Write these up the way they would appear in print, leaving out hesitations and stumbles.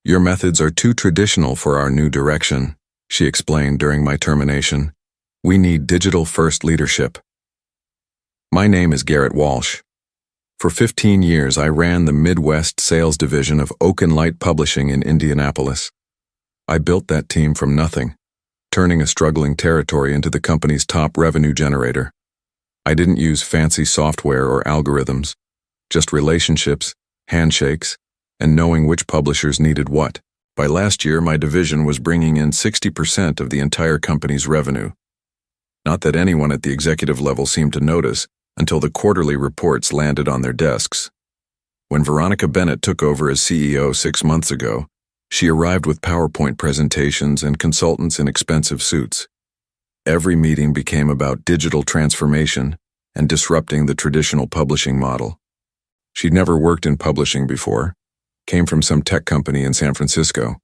"Your methods are too traditional for our new direction," she explained during my termination. "We need digital-first leadership." My name is Garrett Walsh. For 15 years, I ran the Midwest sales division of Oak and Light Publishing in Indianapolis. I built that team from nothing, turning a struggling territory into the company's top revenue generator. I didn't use fancy software or algorithms, just relationships, handshakes, and knowing which publishers needed what. By last year, my division was bringing in 60% of the entire company's revenue. Not that anyone at the executive level seemed to notice until the quarterly reports landed on their desks. When Veronica Bennett took over as CEO 6 months ago, she arrived with PowerPoint presentations and consultants in expensive suits. Every meeting became about digital transformation and disrupting the traditional publishing model. She'd never worked in publishing before, came from some tech company in San Francisco.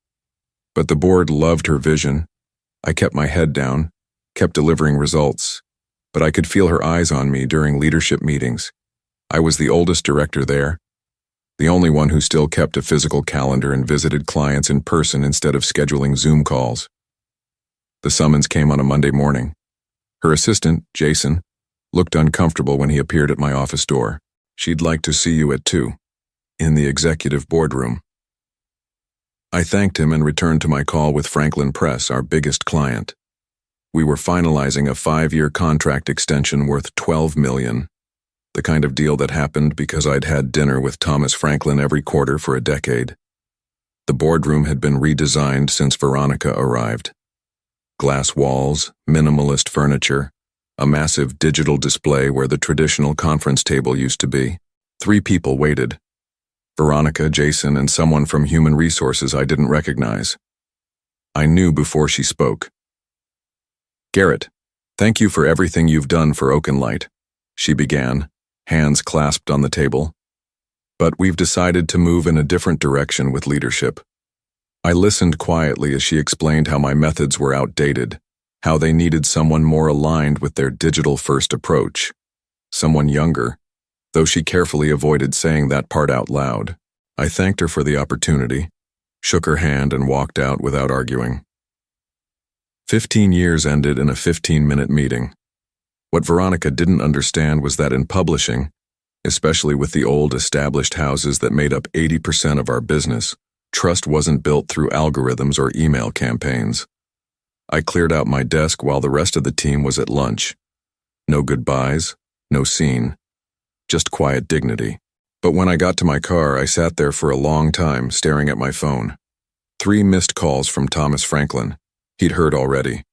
But the board loved her vision. I kept my head down, kept delivering results, but I could feel her eyes on me during leadership meetings. I was the oldest director there, the only one who still kept a physical calendar and visited clients in person instead of scheduling Zoom calls. The summons came on a Monday morning. Her assistant, Jason, looked uncomfortable when he appeared at my office door. "She'd like to see you at 2, in the executive boardroom." I thanked him and returned to my call with Franklin Press, our biggest client. We were finalizing a 5-year contract extension worth $12 million, the kind of deal that happened because I'd had dinner with Thomas Franklin every quarter for a decade. The boardroom had been redesigned since Veronica arrived. Glass walls, minimalist furniture, a massive digital display where the traditional conference table used to be. 3 people waited: Veronica, Jason, and someone from Human Resources I didn't recognize. I knew before she spoke. "Garrett, thank you for everything you've done for Oak and Light," she began, hands clasped on the table. "But we've decided to move in a different direction with leadership." I listened quietly as she explained how my methods were outdated, how they needed someone more aligned with their digital-first approach, someone younger, though she carefully avoided saying that part out loud. I thanked her for the opportunity, shook her hand, and walked out without arguing. 15 years ended in a 15-minute meeting. What Veronica didn't understand was that in publishing, especially with the old established houses that made up 80% of our business, trust wasn't built through algorithms or email campaigns. I cleared out my desk while the rest of the team was at lunch. No goodbyes, no scene, just quiet dignity. But when I got to my car, I sat there for a long time staring at my phone. 3 missed calls from Thomas Franklin. He'd heard already.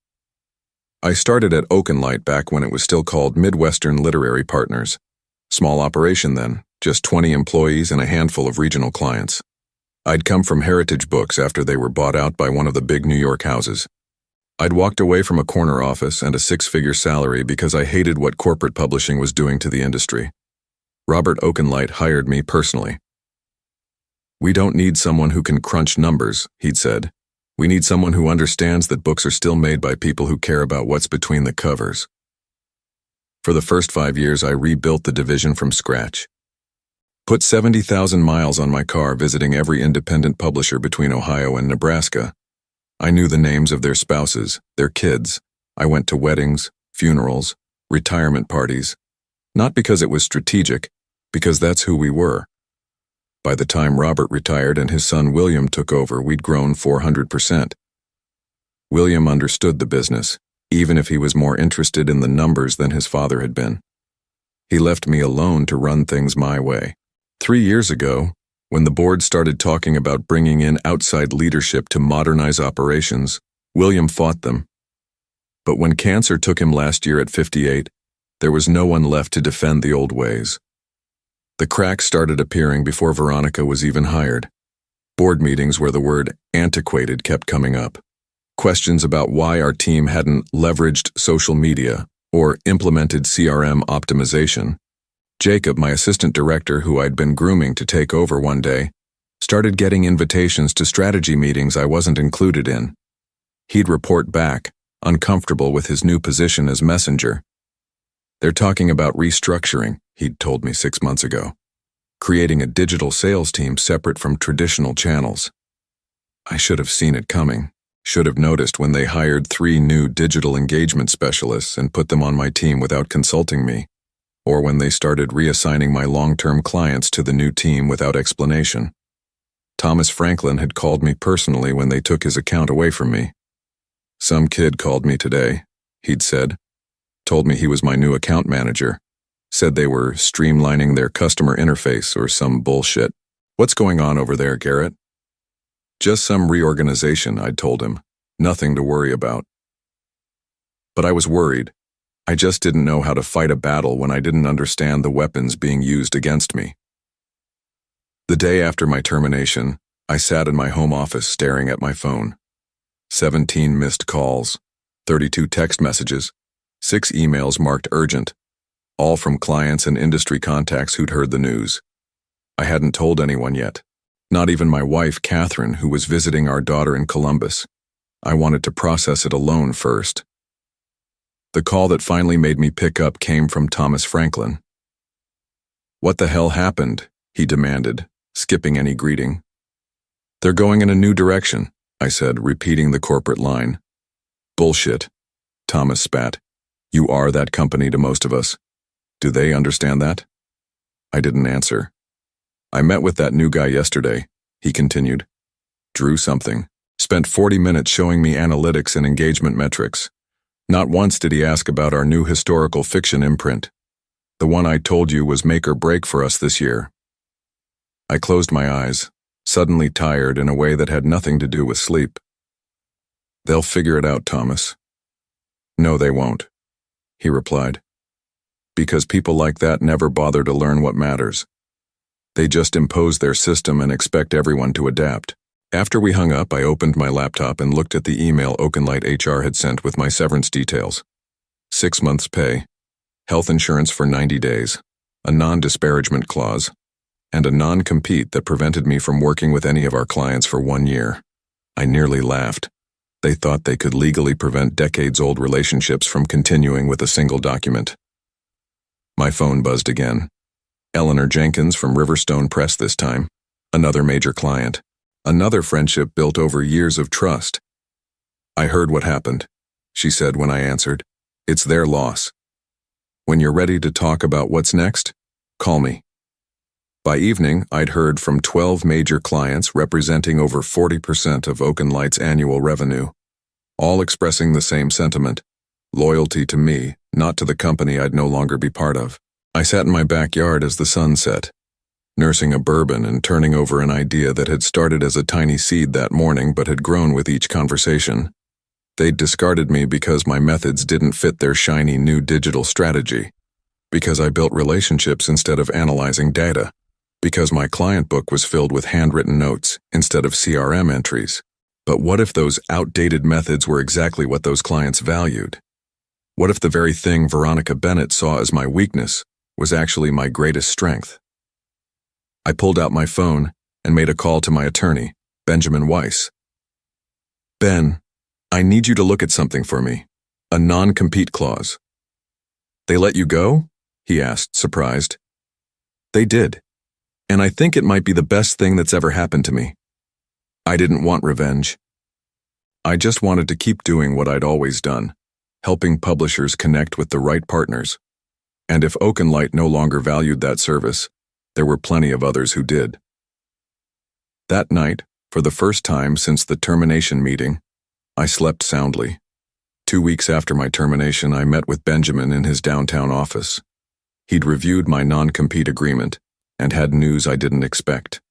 I started at Oak and Light back when it was still called Midwestern Literary Partners. Small operation then, just 20 employees and a handful of regional clients. I'd come from Heritage Books after they were bought out by one of the big New York houses. I'd walked away from a corner office and a 6-figure salary because I hated what corporate publishing was doing to the industry. Robert Oak and Light hired me personally. "We don't need someone who can crunch numbers," he'd said. "We need someone who understands that books are still made by people who care about what's between the covers." For the first 5 years, I rebuilt the division from scratch. Put 70,000 miles on my car visiting every independent publisher between Ohio and Nebraska. I knew the names of their spouses, their kids. I went to weddings, funerals, retirement parties. Not because it was strategic, because that's who we were. By the time Robert retired and his son William took over, we'd grown 400%. William understood the business, even if he was more interested in the numbers than his father had been. He left me alone to run things my way. 3 years ago, when the board started talking about bringing in outside leadership to modernize operations, William fought them. But when cancer took him last year at 58, there was no one left to defend the old ways. The cracks started appearing before Veronica was even hired. Board meetings where the word antiquated kept coming up. Questions about why our team hadn't leveraged social media or implemented CRM optimization. Jacob, my assistant director, who I'd been grooming to take over one day, started getting invitations to strategy meetings I wasn't included in. He'd report back, uncomfortable with his new position as messenger. "They're talking about restructuring," he'd told me 6 months ago. "Creating a digital sales team separate from traditional channels." I should have seen it coming. Should have noticed when they hired 3 new digital engagement specialists and put them on my team without consulting me, or when they started reassigning my long-term clients to the new team without explanation. Thomas Franklin had called me personally when they took his account away from me. Some kid called me today, he'd said. Told me he was my new account manager. Said they were streamlining their customer interface or some bullshit. What's going on over there, Garrett? Just some reorganization, I'd told him. Nothing to worry about. But I was worried. I just didn't know how to fight a battle when I didn't understand the weapons being used against me. The day after my termination, I sat in my home office staring at my phone. 17 missed calls, 32 text messages, 6 emails marked urgent, all from clients and industry contacts who'd heard the news. I hadn't told anyone yet. Not even my wife, Catherine, who was visiting our daughter in Columbus. I wanted to process it alone first. The call that finally made me pick up came from Thomas Franklin. What the hell happened? He demanded, skipping any greeting. They're going in a new direction, I said, repeating the corporate line. Bullshit, Thomas spat. You are that company to most of us. Do they understand that? I didn't answer. I met with that new guy yesterday, he continued. Drew something. Spent 40 minutes showing me analytics and engagement metrics. Not once did he ask about our new historical fiction imprint. The one I told you was make or break for us this year. I closed my eyes, suddenly tired in a way that had nothing to do with sleep. They'll figure it out, Thomas. No, they won't, he replied. Because people like that never bother to learn what matters. They just impose their system and expect everyone to adapt. After we hung up, I opened my laptop and looked at the email Oakenlight HR had sent with my severance details. 6 months' pay, health insurance for 90 days, a non-disparagement clause, and a non-compete that prevented me from working with any of our clients for 1 year. I nearly laughed. They thought they could legally prevent decades-old relationships from continuing with a single document. My phone buzzed again. Eleanor Jenkins from Riverstone Press this time. Another major client. Another friendship built over years of trust. I heard what happened, she said when I answered. It's their loss. When you're ready to talk about what's next, call me. By evening, I'd heard from 12 major clients representing over 40% of Oakenlight's annual revenue, all expressing the same sentiment, loyalty to me, not to the company I'd no longer be part of. I sat in my backyard as the sun set, nursing a bourbon and turning over an idea that had started as a tiny seed that morning but had grown with each conversation. They'd discarded me because my methods didn't fit their shiny new digital strategy, because I built relationships instead of analyzing data, because my client book was filled with handwritten notes instead of CRM entries. But what if those outdated methods were exactly what those clients valued? What if the very thing Veronica Bennett saw as my weakness was actually my greatest strength? I pulled out my phone and made a call to my attorney, Benjamin Weiss. Ben, I need you to look at something for me. A non-compete clause. They let you go? He asked, surprised. They did. And I think it might be the best thing that's ever happened to me. I didn't want revenge. I just wanted to keep doing what I'd always done, helping publishers connect with the right partners. And if Oakenlight no longer valued that service, there were plenty of others who did. That night, for the first time since the termination meeting, I slept soundly. 2 weeks after my termination, I met with Benjamin in his downtown office. He'd reviewed my non-compete agreement and had news I didn't expect.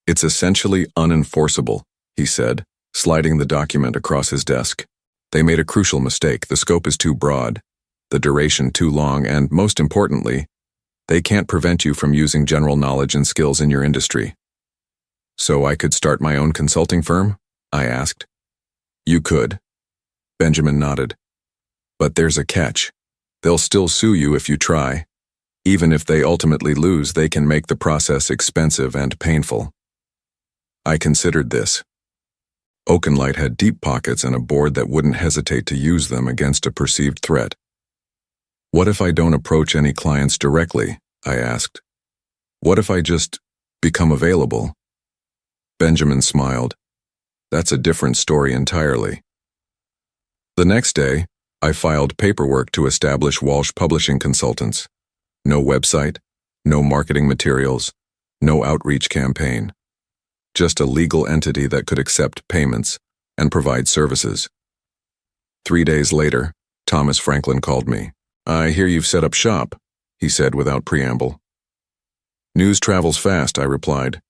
It's essentially unenforceable, he said, sliding the document across his desk. They made a crucial mistake. The scope is too broad, the duration too long, and most importantly, they can't prevent you from using general knowledge and skills in your industry. So I could start my own consulting firm? I asked. You could. Benjamin nodded. But there's a catch. They'll still sue you if you try. Even if they ultimately lose, they can make the process expensive and painful. I considered this. Oakenlight had deep pockets and a board that wouldn't hesitate to use them against a perceived threat. What if I don't approach any clients directly? I asked. What if I just become available? Benjamin smiled. That's a different story entirely. The next day, I filed paperwork to establish Walsh Publishing Consultants. No website, no marketing materials, no outreach campaign. Just a legal entity that could accept payments and provide services. 3 days later, Thomas Franklin called me. "I hear you've set up shop," he said without preamble. "News travels fast," I replied.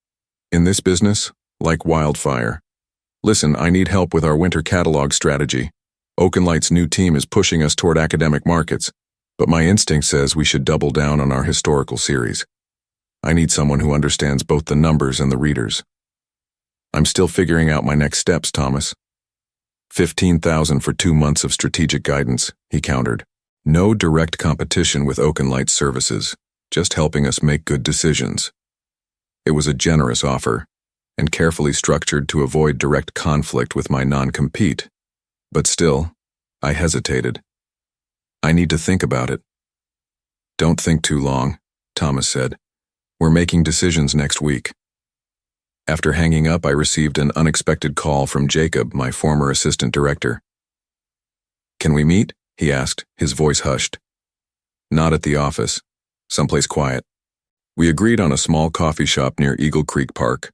"In this business, like wildfire. Listen, I need help with our winter catalog strategy. Oakenlight's new team is pushing us toward academic markets, but my instinct says we should double down on our historical series. I need someone who understands both the numbers and the readers." "I'm still figuring out my next steps, Thomas." "15,000 for 2 months of strategic guidance," he countered. "No direct competition with Oakenlight's services, just helping us make good decisions." It was a generous offer, and carefully structured to avoid direct conflict with my non-compete. But still, I hesitated. "I need to think about it." "Don't think too long," Thomas said. "We're making decisions next week." After hanging up, I received an unexpected call from Jacob, my former assistant director. "Can we meet?" he asked, his voice hushed. "Not at the office. Someplace quiet." We agreed on a small coffee shop near Eagle Creek Park,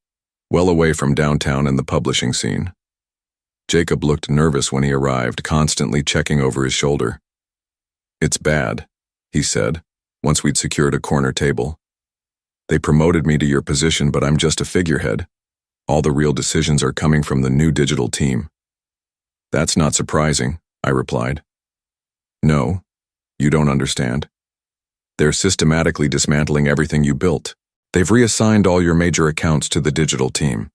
well away from downtown and the publishing scene. Jacob looked nervous when he arrived, constantly checking over his shoulder. "It's bad," he said, once we'd secured a corner table. "They promoted me to your position, but I'm just a figurehead. All the real decisions are coming from the new digital team." "That's not surprising," I replied. "No, you don't understand. They're systematically dismantling everything you built. They've reassigned all your major accounts to the digital team.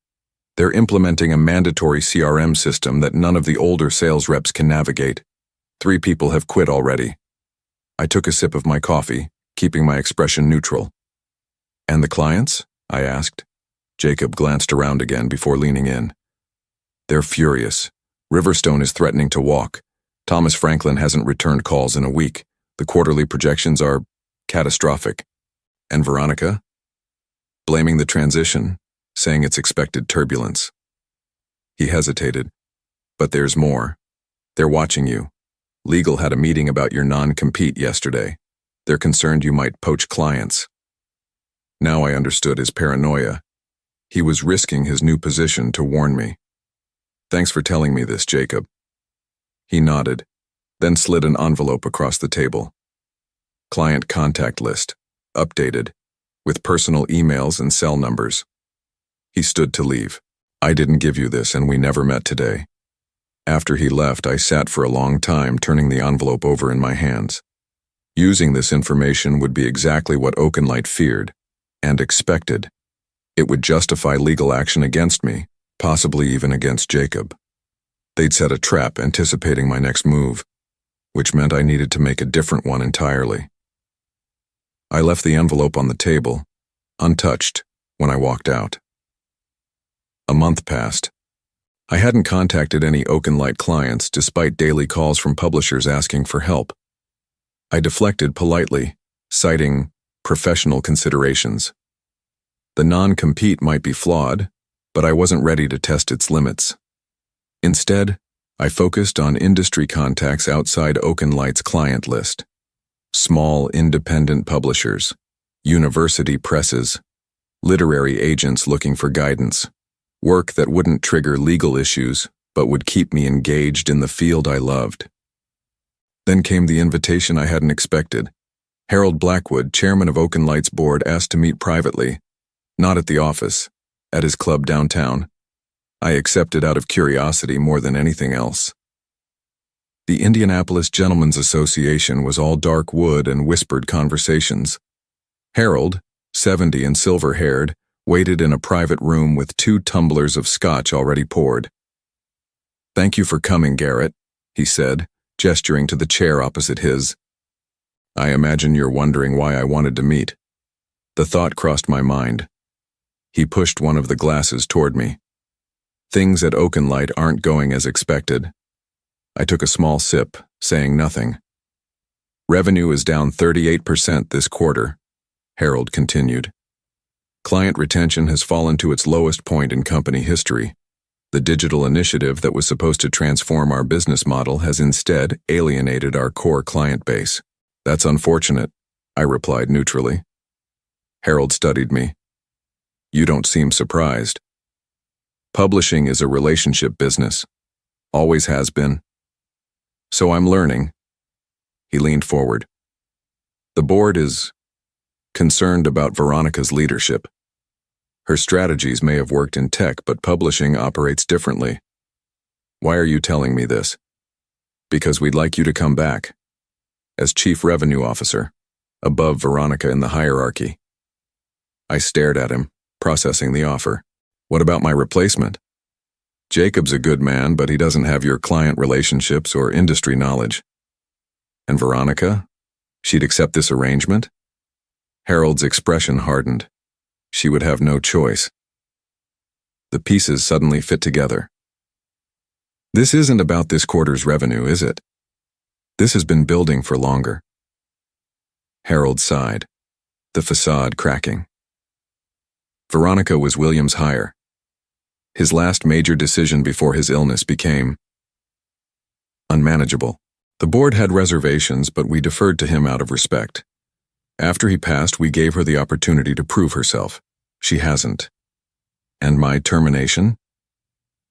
They're implementing a mandatory CRM system that none of the older sales reps can navigate. 3 people have quit already." I took a sip of my coffee, keeping my expression neutral. "And the clients?" I asked. Jacob glanced around again before leaning in. "They're furious. Riverstone is threatening to walk. Thomas Franklin hasn't returned calls in a week. The quarterly projections are catastrophic." "And Veronica?" "Blaming the transition, saying it's expected turbulence." He hesitated. "But there's more. They're watching you. Legal had a meeting about your non-compete yesterday. They're concerned you might poach clients." Now I understood his paranoia. He was risking his new position to warn me. "Thanks for telling me this, Jacob." He nodded, then slid an envelope across the table. "Client contact list, updated, with personal emails and cell numbers." He stood to leave. "I didn't give you this, and we never met today." After he left, I sat for a long time, turning the envelope over in my hands. Using this information would be exactly what Oakenlight feared and expected. It would justify legal action against me, possibly even against Jacob. They'd set a trap anticipating my next move, which meant I needed to make a different one entirely. I left the envelope on the table, untouched, when I walked out. A month passed. I hadn't contacted any Oakenlight clients despite daily calls from publishers asking for help. I deflected politely, citing professional considerations. The non-compete might be flawed, but I wasn't ready to test its limits. Instead, I focused on industry contacts outside Oakenlight's client list. Small independent publishers, university presses, literary agents looking for guidance. Work that wouldn't trigger legal issues, but would keep me engaged in the field I loved. Then came the invitation I hadn't expected. Harold Blackwood, chairman of Oakenlight's board, asked to meet privately, not at the office, at his club downtown. I accepted out of curiosity more than anything else. The Indianapolis Gentlemen's Association was all dark wood and whispered conversations. Harold, 70 and silver-haired, waited in a private room with 2 tumblers of scotch already poured. "Thank you for coming, Garrett," he said, gesturing to the chair opposite his. "I imagine you're wondering why I wanted to meet." The thought crossed my mind. He pushed one of the glasses toward me. "Things at Oakenlight aren't going as expected." I took a small sip, saying nothing. "Revenue is down 38% this quarter," Harold continued. "Client retention has fallen to its lowest point in company history. The digital initiative that was supposed to transform our business model has instead alienated our core client base. That's unfortunate, I replied neutrally. Harold studied me. You don't seem surprised. Publishing is a relationship business. Always has been. So I'm learning. He leaned forward. The board is concerned about Veronica's leadership. Her strategies may have worked in tech, but publishing operates differently. Why are you telling me this? Because we'd like you to come back as Chief Revenue Officer, above Veronica in the hierarchy. I stared at him, processing the offer. What about my replacement? Jacob's a good man, but he doesn't have your client relationships or industry knowledge. And Veronica? She'd accept this arrangement? Harold's expression hardened. She would have no choice. The pieces suddenly fit together. This isn't about this quarter's revenue, is it? This has been building for longer. Harold sighed, the facade cracking. Veronica was William's hire. His last major decision before his illness became unmanageable. The board had reservations, but we deferred to him out of respect. After he passed, we gave her the opportunity to prove herself. She hasn't. And my termination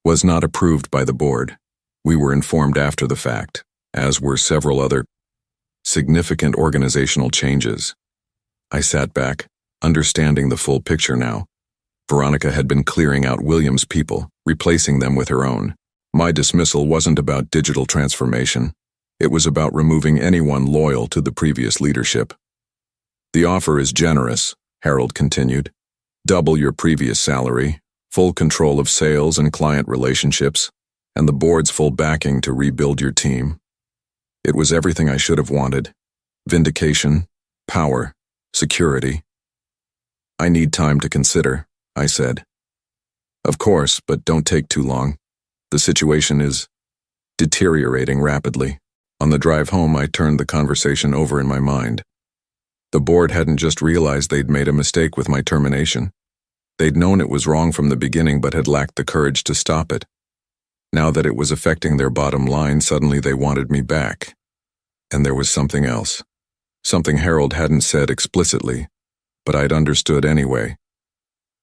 was not approved by the board. We were informed after the fact, as were several other significant organizational changes. I sat back, understanding the full picture now. Veronica had been clearing out William's people, replacing them with her own. My dismissal wasn't about digital transformation. It was about removing anyone loyal to the previous leadership. The offer is generous, Harold continued. Double your previous salary, full control of sales and client relationships, and the board's full backing to rebuild your team. It was everything I should have wanted. Vindication, power, security. I need time to consider, I said. Of course, but don't take too long. The situation is deteriorating rapidly. On the drive home, I turned the conversation over in my mind. The board hadn't just realized they'd made a mistake with my termination. They'd known it was wrong from the beginning but had lacked the courage to stop it. Now that it was affecting their bottom line, suddenly they wanted me back. And there was something else. Something Harold hadn't said explicitly, but I'd understood anyway.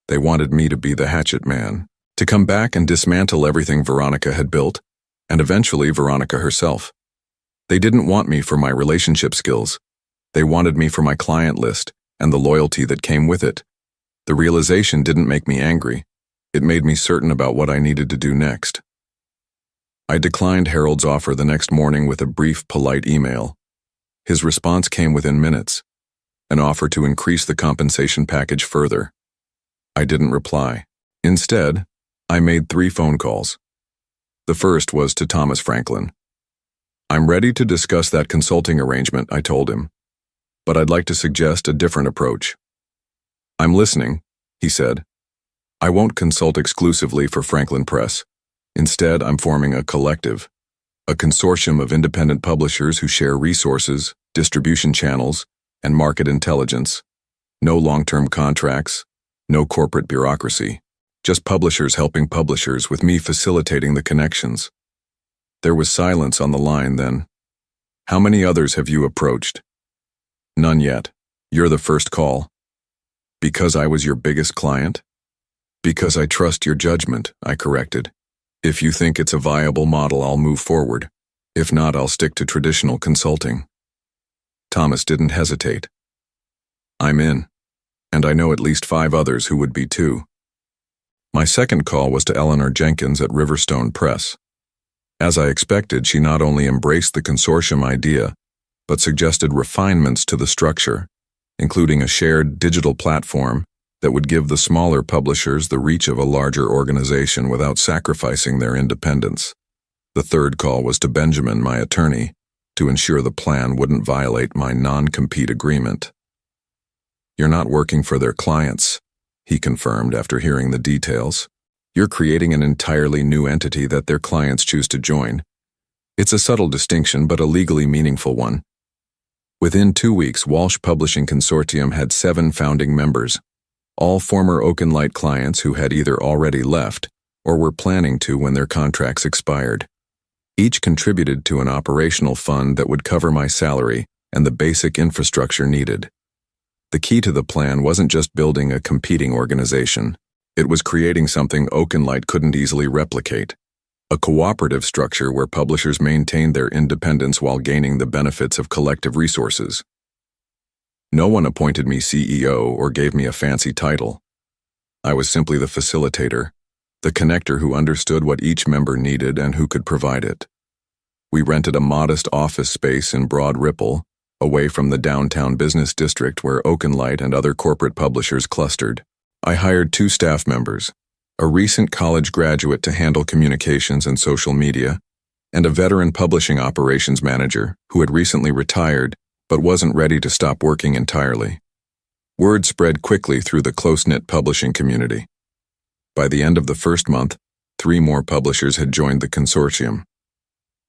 They wanted me to be the hatchet man, to come back and dismantle everything Veronica had built, and eventually Veronica herself. They didn't want me for my relationship skills. They wanted me for my client list and the loyalty that came with it. The realization didn't make me angry. It made me certain about what I needed to do next. I declined Harold's offer the next morning with a brief, polite email. His response came within minutes, an offer to increase the compensation package further. I didn't reply. Instead, I made 3 phone calls. The first was to Thomas Franklin. I'm ready to discuss that consulting arrangement, I told him. But I'd like to suggest a different approach. I'm listening, he said. I won't consult exclusively for Franklin Press. Instead, I'm forming a collective, a consortium of independent publishers who share resources, distribution channels, and market intelligence. No long-term contracts, no corporate bureaucracy. Just publishers helping publishers, with me facilitating the connections. There was silence on the line then. How many others have you approached? None yet. You're the first call. Because I was your biggest client? Because I trust your judgment, I corrected. If you think it's a viable model, I'll move forward. If not, I'll stick to traditional consulting. Thomas didn't hesitate. I'm in, and I know at least 5 others who would be too. My second call was to Eleanor Jenkins at Riverstone Press. As I expected, she not only embraced the consortium idea, but suggested refinements to the structure, including a shared digital platform that would give the smaller publishers the reach of a larger organization without sacrificing their independence. The third call was to Benjamin, my attorney, to ensure the plan wouldn't violate my non-compete agreement. You're not working for their clients, he confirmed after hearing the details. You're creating an entirely new entity that their clients choose to join. It's a subtle distinction, but a legally meaningful one. Within 2 weeks, Walsh Publishing Consortium had 7 founding members, all former Oakenlight clients who had either already left or were planning to when their contracts expired. Each contributed to an operational fund that would cover my salary and the basic infrastructure needed. The key to the plan wasn't just building a competing organization. It was creating something Oakenlight couldn't easily replicate. A cooperative structure where publishers maintained their independence while gaining the benefits of collective resources. No one appointed me CEO or gave me a fancy title. I was simply the facilitator, the connector who understood what each member needed and who could provide it. We rented a modest office space in Broad Ripple, away from the downtown business district where Oakenlight and other corporate publishers clustered. I hired 2 staff members, a recent college graduate to handle communications and social media, and a veteran publishing operations manager who had recently retired but wasn't ready to stop working entirely. Word spread quickly through the close-knit publishing community. By the end of the first month, 3 more publishers had joined the consortium.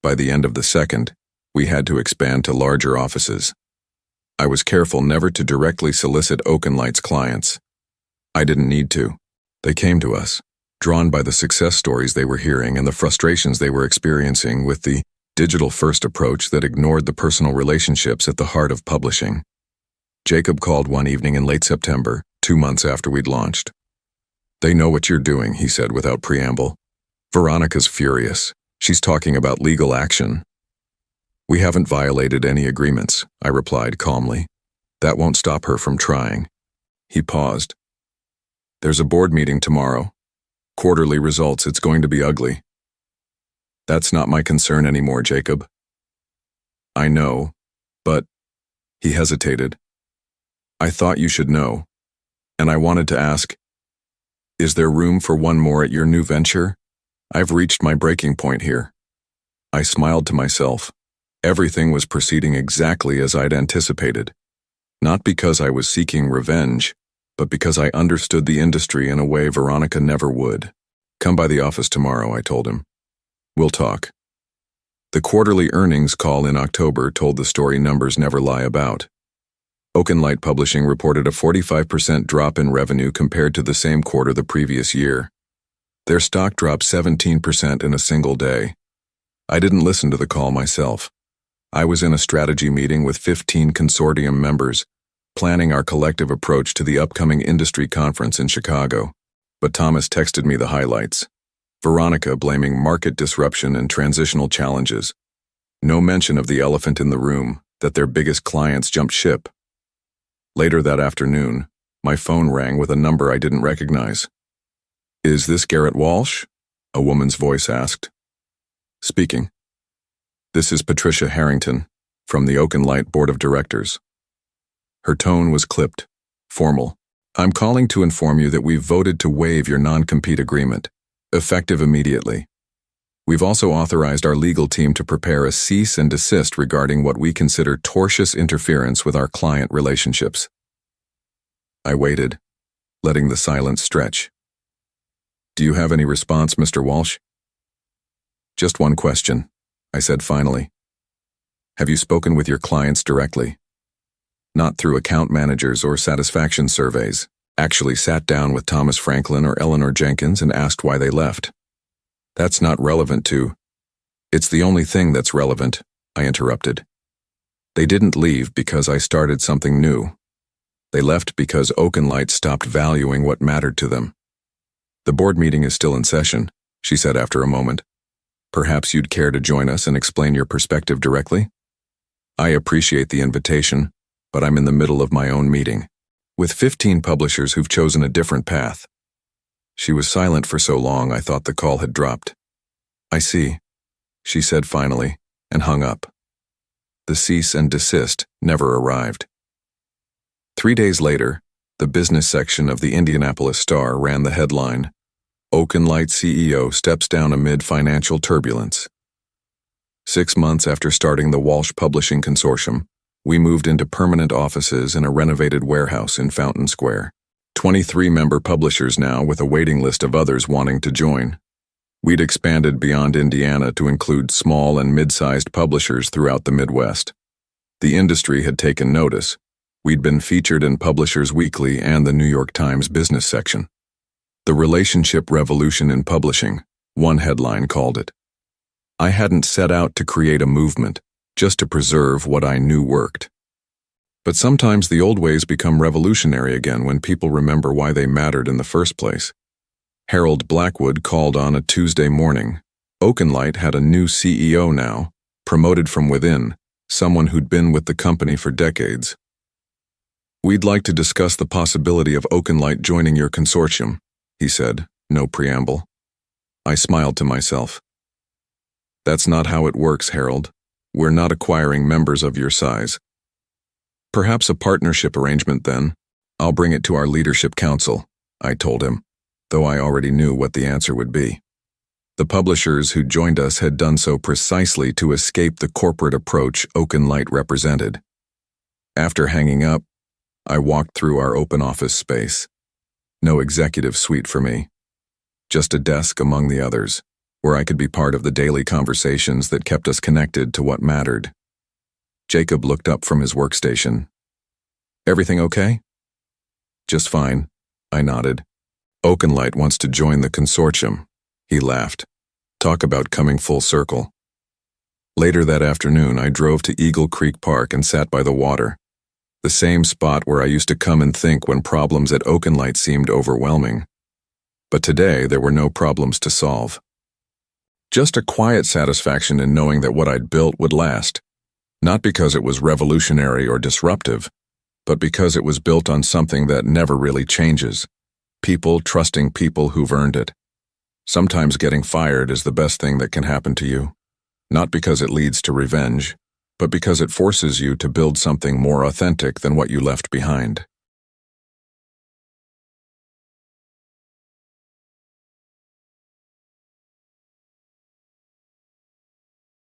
By the end of the second, we had to expand to larger offices. I was careful never to directly solicit Oakenlight's clients. I didn't need to. They came to us, drawn by the success stories they were hearing and the frustrations they were experiencing with the digital-first approach that ignored the personal relationships at the heart of publishing. Jacob called one evening in late September, 2 months after we'd launched. "They know what you're doing," he said without preamble. "Veronica's furious. She's talking about legal action." "We haven't violated any agreements," I replied calmly. "That won't stop her from trying." He paused. "There's a board meeting tomorrow. Quarterly results, it's going to be ugly." "That's not my concern anymore, Jacob." "I know, but—" He hesitated. "I thought you should know, and I wanted to ask, is there room for one more at your new venture? I've reached my breaking point here." I smiled to myself. Everything was proceeding exactly as I'd anticipated. Not because I was seeking revenge, but because I understood the industry in a way Veronica never would. "Come by the office tomorrow," I told him. "We'll talk." The quarterly earnings call in October told the story numbers never lie about. Oakenlight Publishing reported a 45% drop in revenue compared to the same quarter the previous year. Their stock dropped 17% in a single day. I didn't listen to the call myself. I was in a strategy meeting with 15 consortium members, planning our collective approach to the upcoming industry conference in Chicago. But Thomas texted me the highlights. Veronica blaming market disruption and transitional challenges. No mention of the elephant in the room, that their biggest clients jumped ship. Later that afternoon, my phone rang with a number I didn't recognize. "Is this Garrett Walsh?" a woman's voice asked. "Speaking." "This is Patricia Harrington, from the Oakenlight Board of Directors." Her tone was clipped, formal. "I'm calling to inform you that we've voted to waive your non-compete agreement, effective immediately. We've also authorized our legal team to prepare a cease and desist regarding what we consider tortious interference with our client relationships." I waited, letting the silence stretch. "Do you have any response, Mr. Walsh?" "Just one question," I said finally. "Have you spoken with your clients directly? Not through account managers or satisfaction surveys. Actually sat down with Thomas Franklin or Eleanor Jenkins and asked why they left." "That's not relevant to—" "It's the only thing that's relevant," I interrupted. "They didn't leave because I started something new. They left because Oakenlight stopped valuing what mattered to them." "The board meeting is still in session," she said after a moment. "Perhaps you'd care to join us and explain your perspective directly?" "I appreciate the invitation, but I'm in the middle of my own meeting, with 15 publishers who've chosen a different path." She was silent for so long I thought the call had dropped. "I see," she said finally, and hung up. The cease and desist never arrived. 3 days later, the business section of the Indianapolis Star ran the headline, "Oakenlight CEO steps down amid financial turbulence." 6 months after starting the Walsh Publishing Consortium, we moved into permanent offices in a renovated warehouse in Fountain Square. 23 member publishers now, with a waiting list of others wanting to join. We'd expanded beyond Indiana to include small and mid-sized publishers throughout the Midwest. The industry had taken notice. We'd been featured in Publishers Weekly and the New York Times business section. The relationship revolution in publishing, one headline called it. I hadn't set out to create a movement, just to preserve what I knew worked. But sometimes the old ways become revolutionary again when people remember why they mattered in the first place. Harold Blackwood called on a Tuesday morning. Oakenlight had a new CEO now, promoted from within, someone who'd been with the company for decades. "We'd like to discuss the possibility of Oakenlight joining your consortium," he said, no preamble. I smiled to myself. "That's not how it works, Harold. We're not acquiring members of your size." "Perhaps a partnership arrangement then. I'll bring it to our leadership council," I told him, though I already knew what the answer would be. The publishers who joined us had done so precisely to escape the corporate approach Oakenlight represented. After hanging up, I walked through our open office space. No executive suite for me. Just a desk among the others, where I could be part of the daily conversations that kept us connected to what mattered. Jacob looked up from his workstation. "Everything okay?" "Just fine," I nodded. "Oakenlight wants to join the consortium," he laughed. "Talk about coming full circle." Later that afternoon, I drove to Eagle Creek Park and sat by the water, the same spot where I used to come and think when problems at Oakenlight seemed overwhelming. But today, there were no problems to solve. Just a quiet satisfaction in knowing that what I'd built would last, not because it was revolutionary or disruptive, but because it was built on something that never really changes. People trusting people who've earned it. Sometimes getting fired is the best thing that can happen to you, not because it leads to revenge, but because it forces you to build something more authentic than what you left behind.